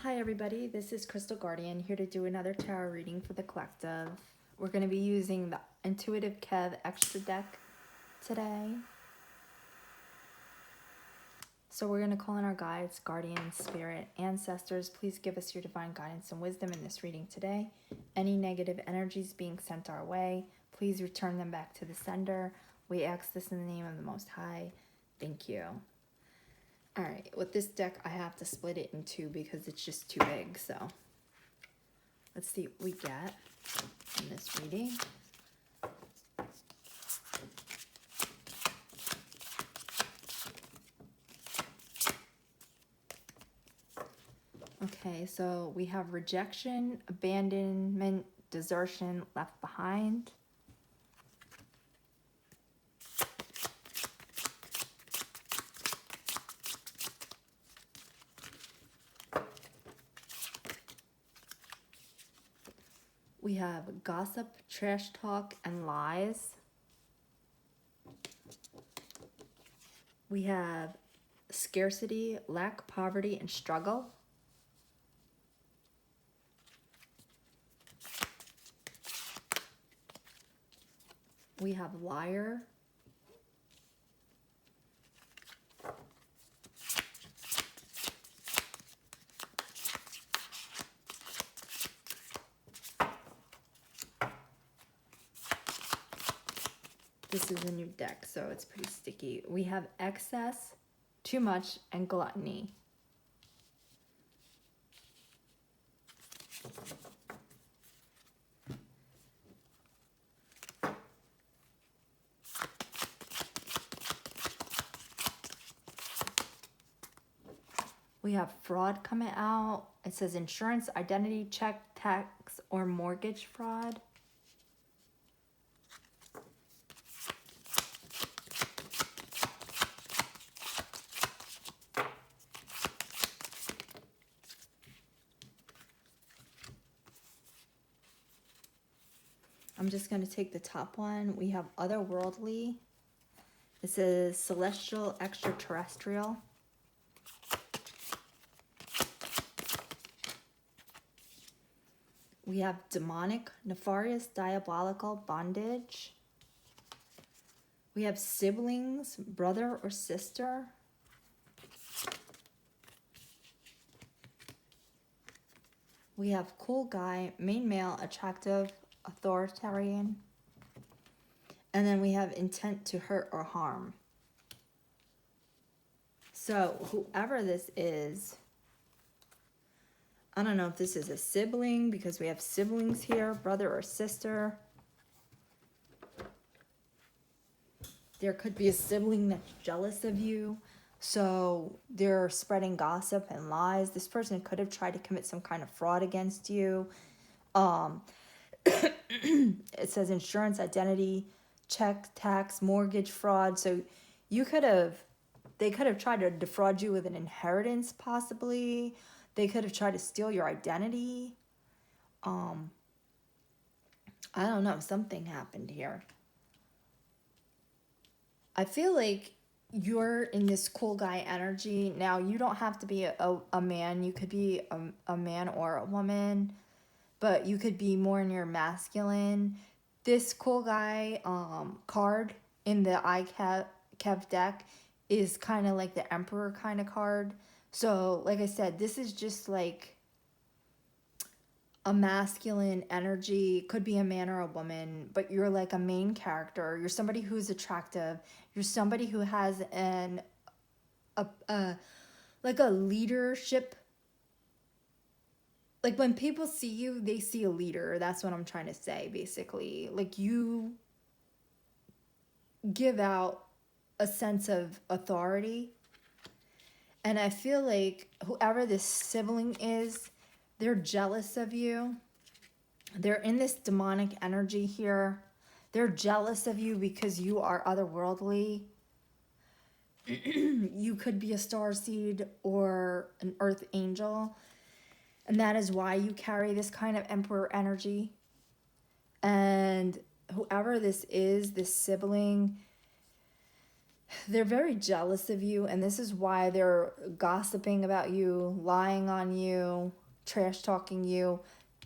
Hi everybody, this is Crystal Guardian here to do another tarot reading for the collective. We're going to be using the Intuitive Kev extra deck today. So we're going to call in our guides, guardians, spirit, ancestors. Please give us your divine guidance and wisdom in this reading today. Any negative energies being sent our way, please return them back to the sender. We ask this in the name of the Most High. Thank you. All right, with this deck, I have to split it in two because it's just too big. So let's see what we get in this reading. Okay, so we have rejection, abandonment, desertion, left behind. We have gossip, trash talk, and lies. We have scarcity, lack, poverty, and struggle. We have liar. This is a new deck, so it's pretty sticky. We have excess, too much, and gluttony. We have fraud coming out. It says insurance, identity, check, tax, or mortgage fraud. I'm just going to take the top one. We have otherworldly. It says celestial, extraterrestrial. We have demonic, nefarious, diabolical, bondage. We have siblings, brother or sister. We have cool guy, main male, attractive, authoritarian. And then we have intent to hurt or harm. So whoever this is, I don't know if this is a sibling because we have siblings here, brother or sister. There could be a sibling that's jealous of you. So they're spreading gossip and lies. This person could have tried to commit some kind of fraud against you. It says insurance, identity, check, tax, mortgage fraud. So they could have tried to defraud you with an inheritance possibly. They could have tried to steal your identity. I don't know. Something happened here. I feel like you're in this cool guy energy. Now, you don't have to be a man. You could be a man or a woman. But you could be more in your masculine. This cool guy card in the Kev deck is kind of like the Emperor kind of card. So, like I said, this is just like a masculine energy. Could be a man or a woman, but you're like a main character. You're somebody who's attractive. You're somebody who has like a leadership. Like when people see you, they see a leader. That's what I'm trying to say, basically. Like you give out a sense of authority. And I feel like whoever this sibling is, they're jealous of you. They're in this demonic energy here. They're jealous of you because you are otherworldly. You could be a starseed or an earth angel. And that is why you carry this kind of emperor energy. And whoever this is, this sibling, they're very jealous of you, and this is why they're gossiping about you, lying on you, trash talking you.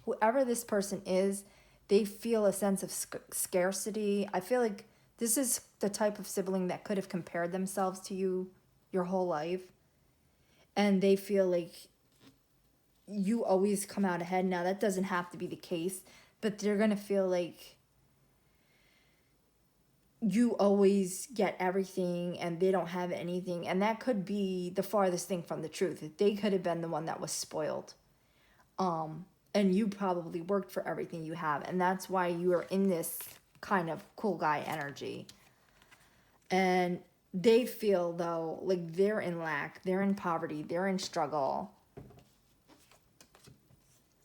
Whoever this person is, they feel a sense of scarcity. I feel like this is the type of sibling that could have compared themselves to you your whole life, and they feel like you always come out ahead. Now, that doesn't have to be the case, but they're going to feel like you always get everything and they don't have anything. And that could be the farthest thing from the truth. They could have been the one that was spoiled. And you probably worked for everything you have. And that's why you are in this kind of cool guy energy. And they feel, though, like they're in lack, they're in poverty, they're in struggle.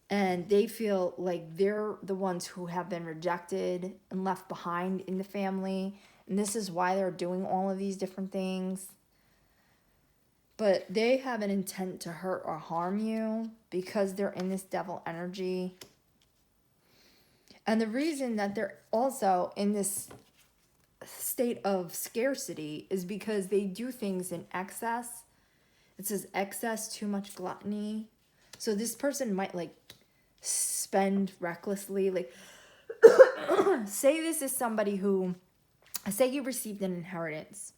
And they feel like they're the ones who have been rejected and left behind in the family. And this is why they're doing all of these different things. But they have an intent to hurt or harm you because they're in this devil energy. And the reason that they're also in this state of scarcity is because they do things in excess. It says excess, too much gluttony. So this person might like spend recklessly. Like, say this is somebody who, say you received an inheritance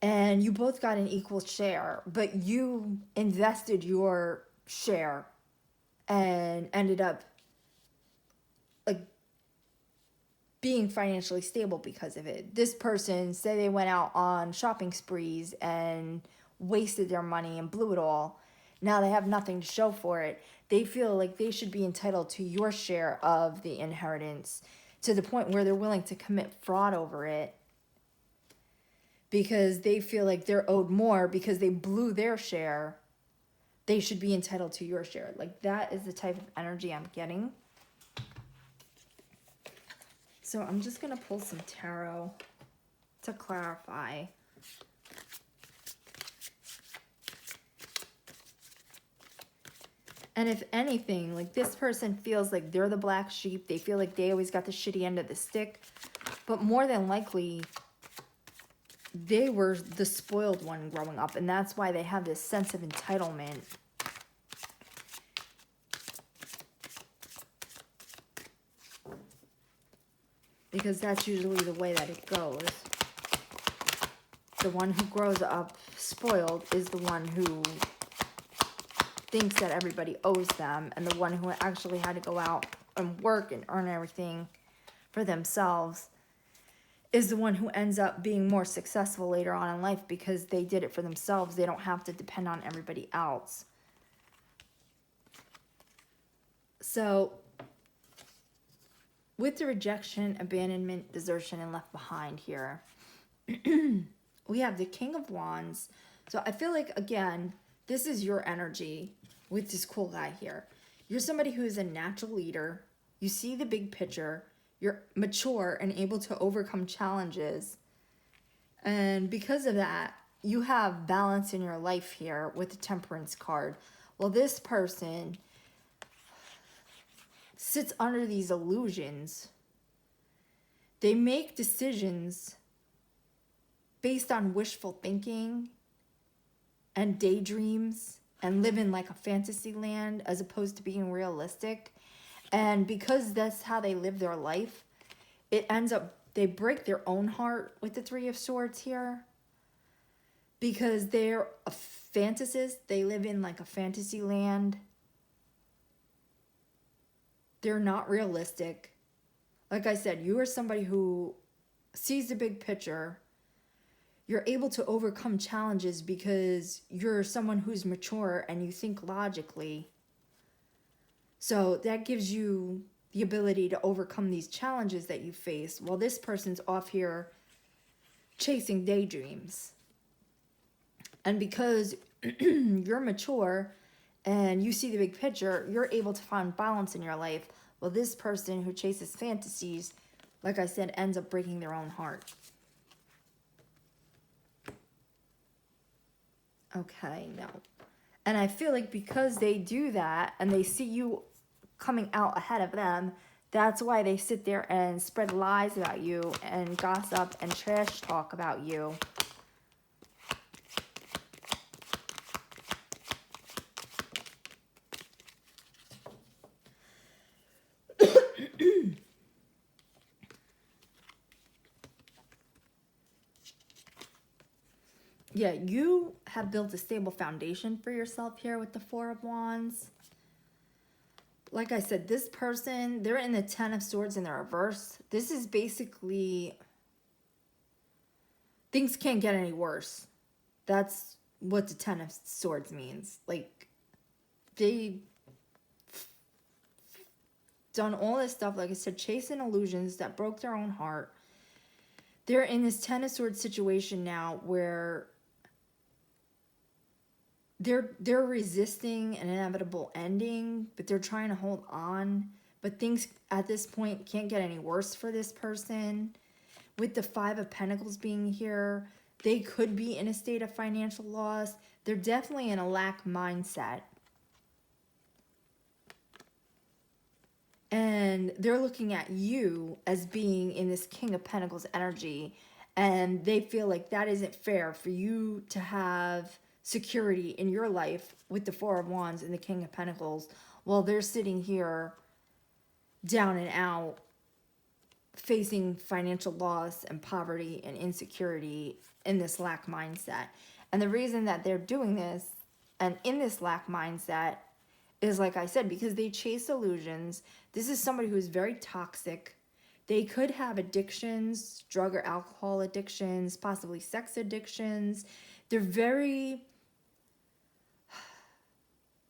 and you both got an equal share, but you invested your share and ended up like being financially stable because of it. This person, say they went out on shopping sprees and wasted their money and blew it all. Now they have nothing to show for it. They feel like they should be entitled to your share of the inheritance to the point where they're willing to commit fraud over it because they feel like they're owed more because they blew their share. They should be entitled to your share. Like, that is the type of energy I'm getting. So I'm just going to pull some tarot to clarify. And if anything, like this person feels like they're the black sheep. They feel like they always got the shitty end of the stick. But more than likely, they were the spoiled one growing up. And that's why they have this sense of entitlement. Because that's usually the way that it goes. The one who grows up spoiled is the one who thinks that everybody owes them, and the one who actually had to go out and work and earn everything for themselves is the one who ends up being more successful later on in life because they did it for themselves. They don't have to depend on everybody else. So with the rejection, abandonment, desertion, and left behind here, we have the King of Wands. So I feel like, again, this is your energy with this cool guy here. You're somebody who is a natural leader. You see the big picture. You're mature and able to overcome challenges. And because of that, you have balance in your life here with the Temperance card. Well, this person sits under these illusions. They make decisions based on wishful thinking and daydreams and live in like a fantasy land as opposed to being realistic. And because that's how they live their life, it ends up, they break their own heart with the Three of Swords here. Because they're a fantasist. They live in like a fantasy land. They're not realistic. Like I said, you are somebody who sees the big picture. You're able to overcome challenges because you're someone who's mature and you think logically. So that gives you the ability to overcome these challenges that you face while this person's off here chasing daydreams. And because you're mature and you see the big picture, you're able to find balance in your life. Well, this person who chases fantasies, like I said, ends up breaking their own heart. Okay, no. And I feel like because they do that and they see you coming out ahead of them, That's why they sit there and spread lies about you and gossip and trash talk about you. Yeah, you have built a stable foundation for yourself here with the Four of Wands. Like I said, this person, they're in the Ten of Swords in the reverse. This is basically, things can't get any worse. That's what the Ten of Swords means. Like, they done all this stuff, like I said, chasing illusions that broke their own heart. They're in this Ten of Swords situation now where they're resisting an inevitable ending, but they're trying to hold on. But things at this point can't get any worse for this person. With the Five of Pentacles being here, they could be in a state of financial loss. They're definitely in a lack mindset. And they're looking at you as being in this King of Pentacles energy. And they feel like that isn't fair for you to have security in your life with the Four of Wands and the King of Pentacles while they're sitting here down and out facing financial loss and poverty and insecurity in this lack mindset. And the reason that they're doing this and in this lack mindset is, like I said, because they chase illusions. This is somebody who's very toxic. They could have addictions, drug or alcohol addictions, possibly sex addictions.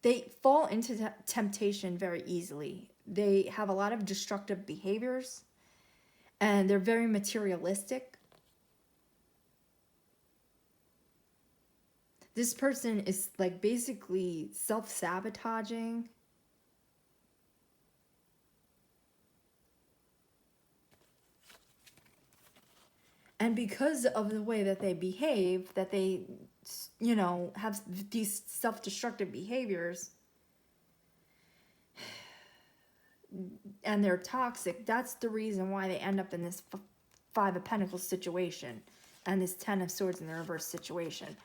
They fall into temptation very easily. They have a lot of destructive behaviors, and they're very materialistic. This person is like basically self-sabotaging. And because of the way that they behave, that they, you know, have these self-destructive behaviors, and they're toxic, that's the reason why they end up in this Five of Pentacles situation and this Ten of Swords in the reverse situation.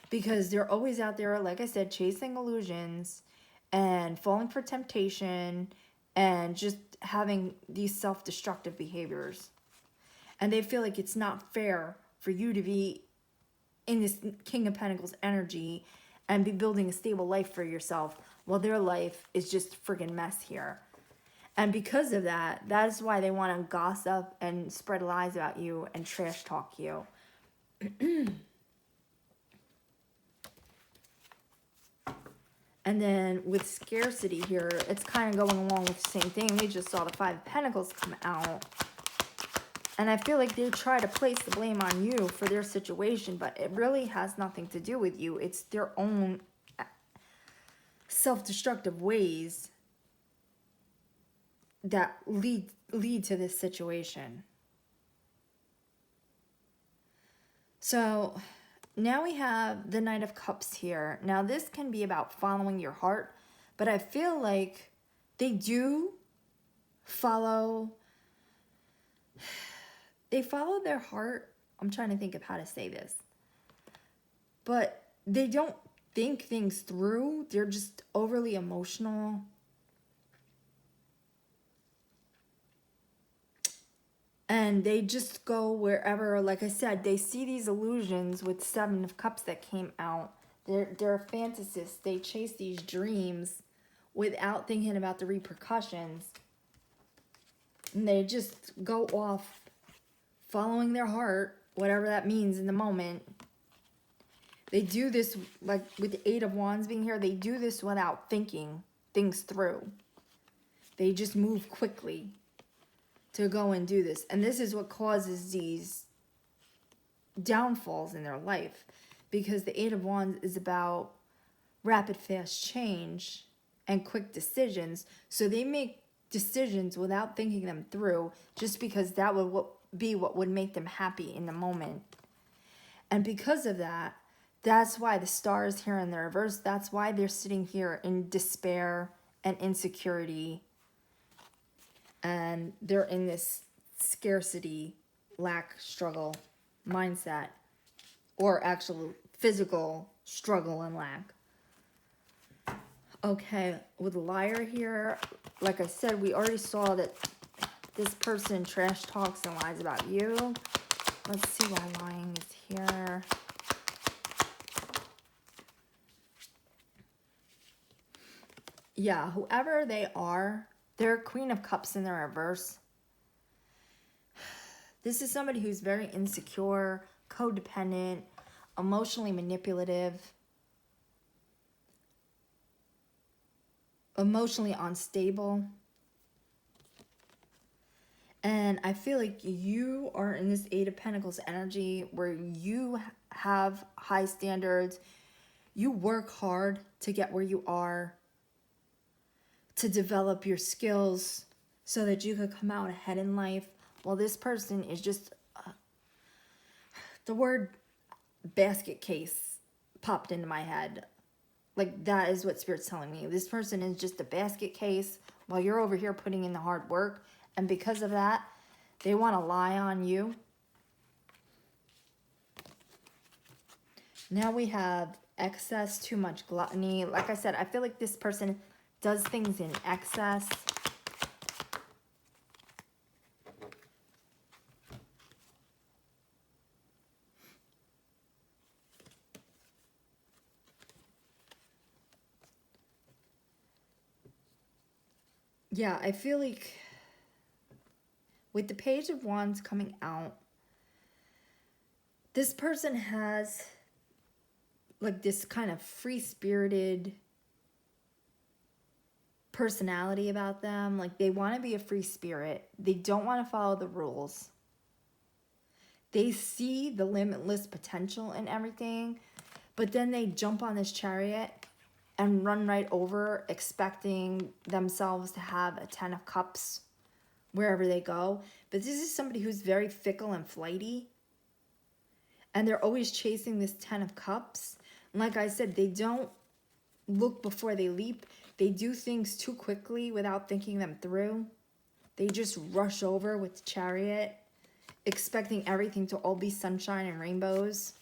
Because they're always out there, like I said, chasing illusions and falling for temptation and just having these self-destructive behaviors. And they feel like it's not fair for you to be in this King of Pentacles energy and be building a stable life for yourself while their life is just friggin' mess here. And because of that, that's why they want to gossip and spread lies about you and trash talk you. And then with scarcity here, it's kind of going along with the same thing. We just saw the Five of Pentacles come out. And I feel like they try to place the blame on you for their situation, but it really has nothing to do with you. It's their own self-destructive ways that lead to this situation. So now we have the Knight of Cups here. Now this can be about following your heart, but I feel like they do follow their heart. I'm trying to think of how to say this. But they don't think things through. They're just overly emotional. And they just go wherever, like I said, they see these illusions with Seven of Cups that came out. They're fantasists. They chase these dreams without thinking about the repercussions. And they just go off following their heart, whatever that means in the moment. They do this, like with the Eight of Wands being here, they do this without thinking things through. They just move quickly to go and do this. And this is what causes these downfalls in their life. Because the Eight of Wands is about rapid, fast change and quick decisions. So they make decisions without thinking them through just because that would be what would make them happy in the moment. And because of that, that's why the Star is here in the reverse. That's why they're sitting here in despair and insecurity And they're in this scarcity, lack, struggle mindset, or actual physical struggle and lack. Okay, with liar here, like I said, we already saw that this person trash talks and lies about you. Let's see why lying is here. Yeah, whoever they are, they're Queen of Cups in the reverse. This is somebody who's very insecure, codependent, emotionally manipulative, emotionally unstable. And I feel like you are in this Eight of Pentacles energy where you have high standards. You work hard to get where you are, to develop your skills so that you could come out ahead in life. Well, this person is just, the word basket case popped into my head. Like, that is what Spirit's telling me. This person is just a basket case while you're over here putting in the hard work. And because of that, they want to lie on you. Now we have excess, too much gluttony. Like I said, I feel like this person does things in excess. Yeah, I feel like with the Page of Wands coming out, this person has like this kind of free-spirited personality about them. Like, they want to be a free spirit. They don't want to follow the rules. They see the limitless potential in everything, but then they jump on this chariot and run right over, expecting themselves to have a 10 of Cups wherever they go. But this is somebody who's very fickle and flighty, and they're always chasing this 10 of Cups. And like I said, they don't look before they leap. They do things too quickly without thinking them through. They just rush over with the chariot, expecting everything to all be sunshine and rainbows.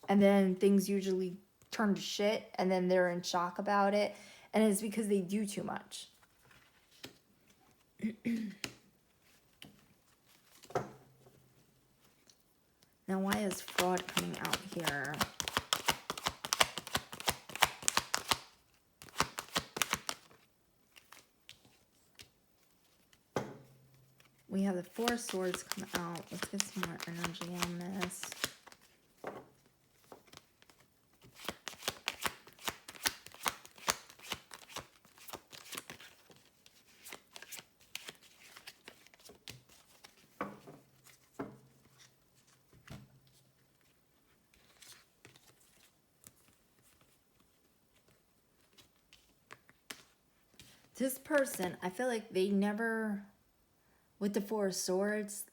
And then things usually turn to shit, and then they're in shock about it. And it's because they do too much. Now, why is fraud coming out here? We have the Four of Swords come out. Let's get some more energy on this. This person, I feel like they never, with the Four of Swords,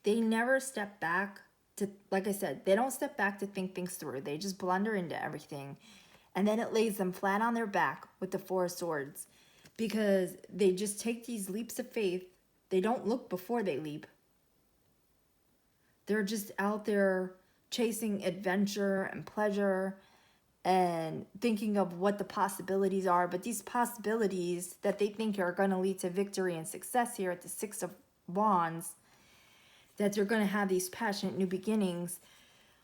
they never step back to, like I said, they don't step back to think things through. They just blunder into everything. And then it lays them flat on their back with the Four of Swords, because they just take these leaps of faith. They don't look before they leap. They're just out there chasing adventure and pleasure and thinking of what the possibilities are. But these possibilities that they think are going to lead to victory and success here at the Six of Wands, that they're going to have these passionate new beginnings,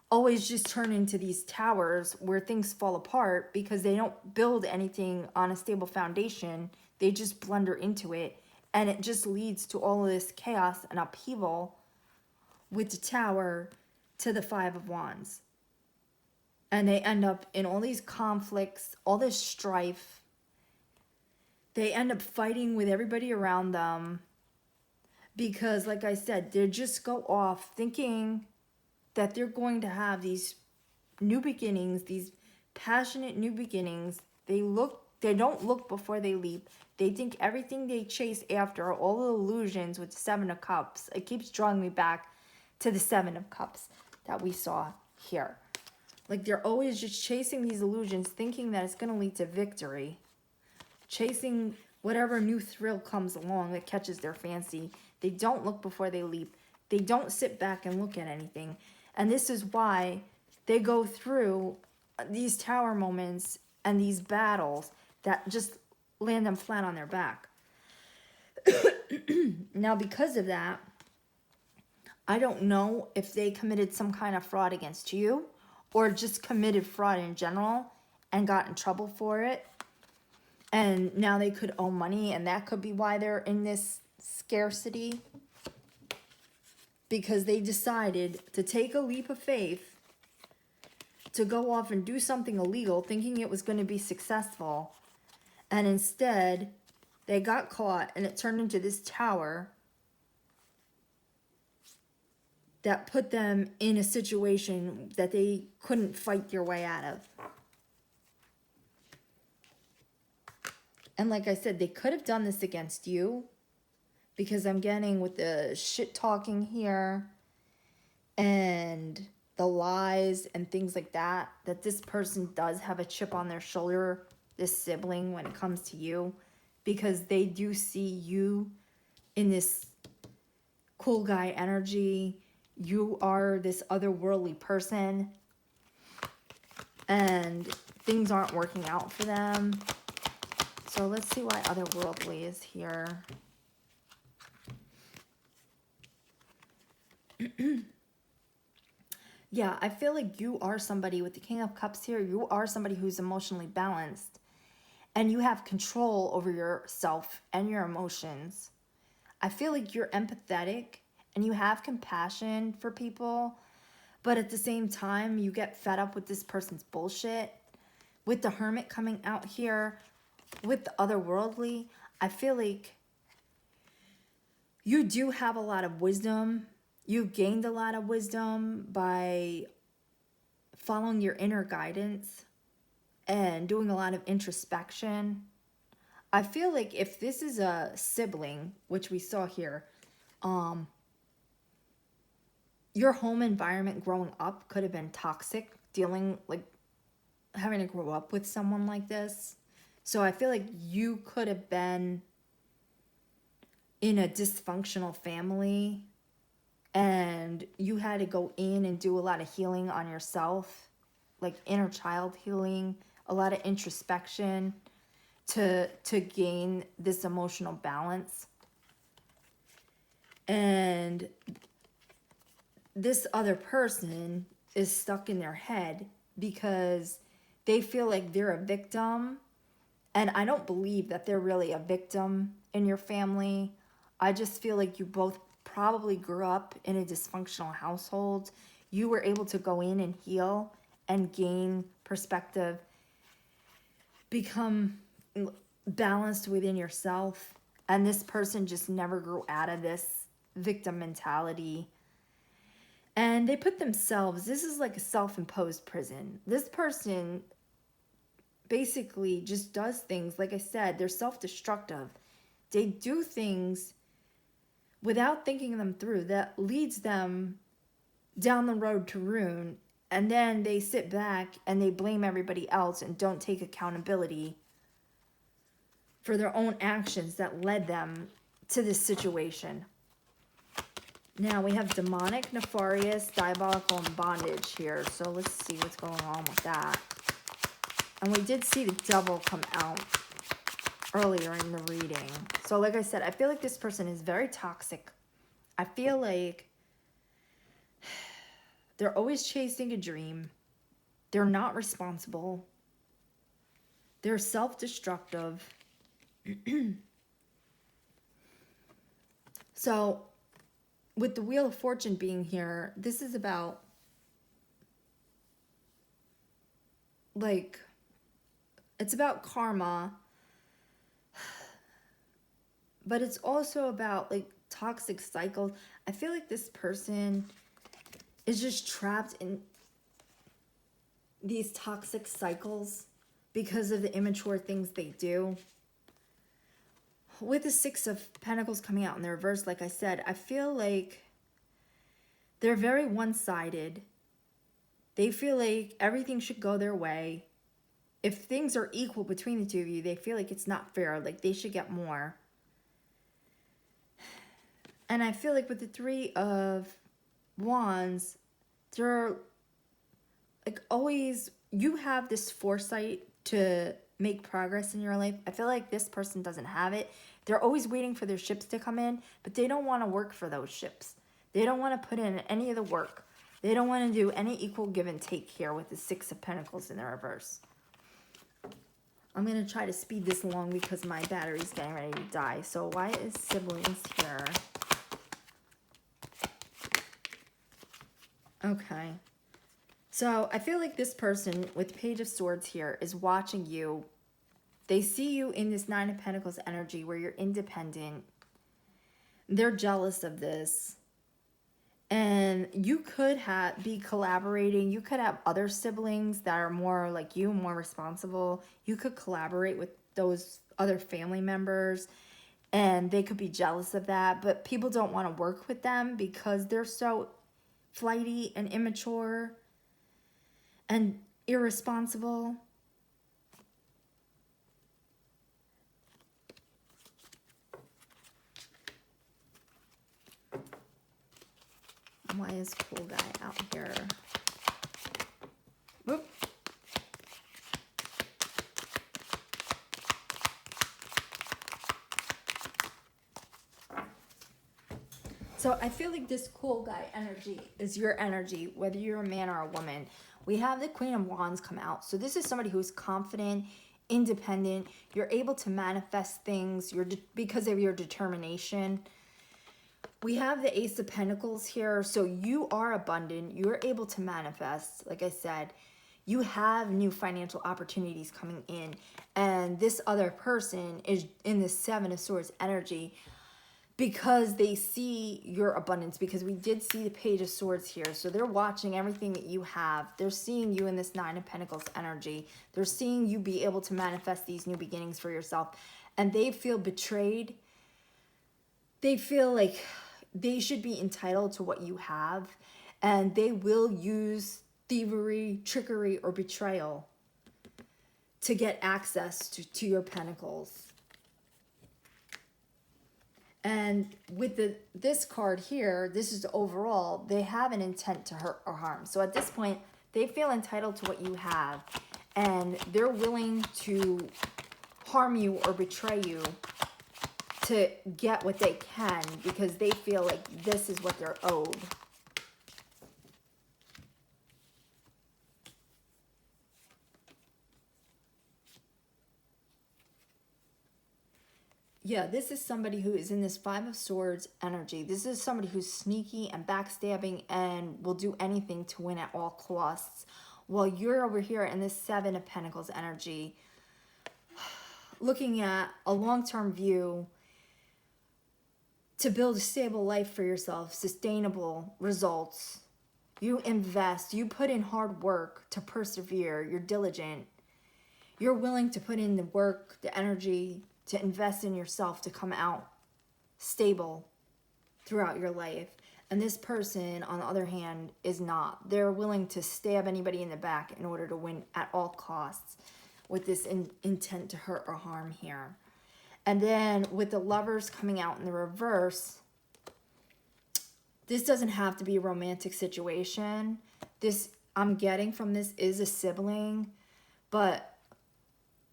always just turn into these towers where things fall apart because they don't build anything on a stable foundation. They just blunder into it, and it just leads to all of this chaos and upheaval with the Tower to the Five of Wands. And they end up in all these conflicts, all this strife. They end up fighting with everybody around them because, like I said, they just go off thinking that they're going to have these new beginnings, these passionate new beginnings. They don't look before they leap. They think everything they chase after are all the illusions with the Seven of Cups. It keeps drawing me back to the Seven of Cups that we saw here. Like, they're always just chasing these illusions, thinking that it's going to lead to victory. Chasing whatever new thrill comes along that catches their fancy. They don't look before they leap. They don't sit back and look at anything. And this is why they go through these tower moments and these battles that just land them flat on their back. Now, because of that, I don't know if they committed some kind of fraud against you or just committed fraud in general and got in trouble for it. And now they could owe money, and that could be why they're in this scarcity. Because they decided to take a leap of faith to go off and do something illegal, thinking it was going to be successful. And instead, they got caught, and it turned into this tower that put them in a situation that they couldn't fight their way out of. And like I said, they could have done this against you, because I'm getting with the shit talking here and the lies and things like that, that this person does have a chip on their shoulder, this sibling, when it comes to you, because they do see you in this cool guy energy. You are this otherworldly person, and things aren't working out for them. So let's see why otherworldly is here. Yeah, I feel like you are somebody with the King of Cups here. You are somebody who's emotionally balanced, and you have control over yourself and your emotions. I feel like you're empathetic and you have compassion for people, but at the same time, you get fed up with this person's bullshit. With the Hermit coming out here, with the otherworldly, I feel like you do have a lot of wisdom. You gained a lot of wisdom by following your inner guidance and doing a lot of introspection. I feel like if this is a sibling, which we saw here, your home environment growing up could have been toxic, having to grow up with someone like this. So I feel like you could have been in a dysfunctional family, and you had to go in and do a lot of healing on yourself, like inner child healing, a lot of introspection to gain this emotional balance. And this other person is stuck in their head because they feel like they're a victim. And I don't believe that they're really a victim in your family. I just feel like you both probably grew up in a dysfunctional household. You were able to go in and heal and gain perspective, become balanced within yourself. And this person just never grew out of this victim mentality. And they put themselves, this is like a self-imposed prison. This person basically just does things, like I said, they're self-destructive. They do things without thinking them through that leads them down the road to ruin, and then they sit back and they blame everybody else and don't take accountability for their own actions that led them to this situation. Now we have demonic, nefarious, diabolical, and bondage here. So let's see what's going on with that. And we did see the devil come out earlier in the reading. So like I said, I feel like this person is very toxic. I feel like they're always chasing a dream. They're not responsible. They're self-destructive. So with the Wheel of Fortune being here, this is about it's about karma, but it's also about toxic cycles. I feel like this person is just trapped in these toxic cycles because of the immature things they do. With the Six of Pentacles coming out in the reverse, like I said, I feel like they're very one-sided. They feel like everything should go their way. if things are equal between the two of you, they feel like it's not fair, like they should get more. And I feel like with the Three of Wands, they're like always, you have this foresight to make progress in your life. I feel like this person doesn't have it. They're always waiting for their ships to come in, but they don't want to work for those ships. They don't want to put in any of the work. They don't want to do any equal give and take here with the Six of Pentacles in the reverse. I'm going to try to speed this along because my battery's getting ready to die. So why is siblings here? Okay. So I feel like this person with Page of Swords here is watching you. They see you in this Nine of Pentacles energy where you're independent. They're jealous of this. And you could be collaborating. You could have other siblings that are more like you, more responsible. You could collaborate with those other family members. And they could be jealous of that. But people don't want to work with them because they're so flighty and immature and irresponsible. Why is cool guy out here? Whoop. So I feel like this cool guy energy is your energy, whether you're a man or a woman. We have the Queen of Wands come out. So this is somebody who's confident, independent. You're able to manifest things because of your determination. We have the Ace of Pentacles here. So you are abundant. You're able to manifest. Like I said, you have new financial opportunities coming in. And this other person is in the Seven of Swords energy because they see your abundance. Because we did see the Page of Swords here. So they're watching everything that you have. They're seeing you in this Nine of Pentacles energy. They're seeing you be able to manifest these new beginnings for yourself. And they feel betrayed. They feel like they should be entitled to what you have, and they will use thievery, trickery, or betrayal to get access to your pentacles. And with this card here, this is overall, they have an intent to hurt or harm. So at this point, they feel entitled to what you have, and they're willing to harm you or betray you to get what they can because they feel like this is what they're owed. Yeah, this is somebody who is in this Five of Swords energy. This is somebody who's sneaky and backstabbing and will do anything to win at all costs. While you're over here in this Seven of Pentacles energy, looking at a long-term view to build a stable life for yourself, sustainable results. You invest, you put in hard work to persevere, you're diligent. You're willing to put in the work, the energy, to invest in yourself to come out stable throughout your life. And this person, on the other hand, is not. They're willing to stab anybody in the back in order to win at all costs with this intent to hurt or harm here. And then with the Lovers coming out in the reverse, this doesn't have to be a romantic situation. This, I'm getting from this, is a sibling. But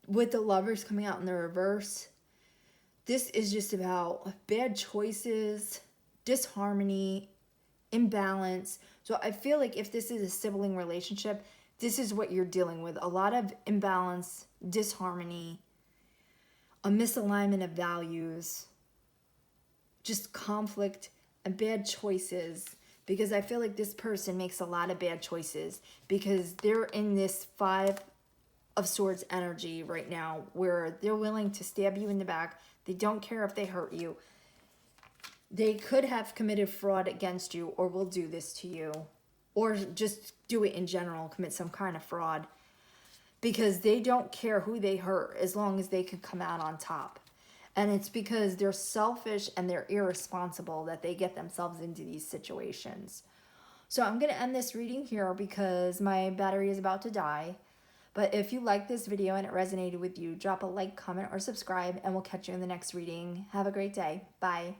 with the Lovers coming out in the reverse, this is just about bad choices, disharmony, imbalance. So I feel like if this is a sibling relationship, this is what you're dealing with. A lot of imbalance, disharmony, a misalignment of values, just conflict and bad choices. Because I feel like this person makes a lot of bad choices because they're in this Five of Swords energy right now where they're willing to stab you in the back. They don't care if they hurt you. They could have committed fraud against you or will do this to you. Or just do it in general, commit some kind of fraud. Because they don't care who they hurt as long as they can come out on top. And it's because they're selfish and they're irresponsible that they get themselves into these situations. So I'm going to end this reading here because my battery is about to die. But if you like this video and it resonated with you, drop a like, comment, or subscribe, and we'll catch you in the next reading. Have a great day. Bye.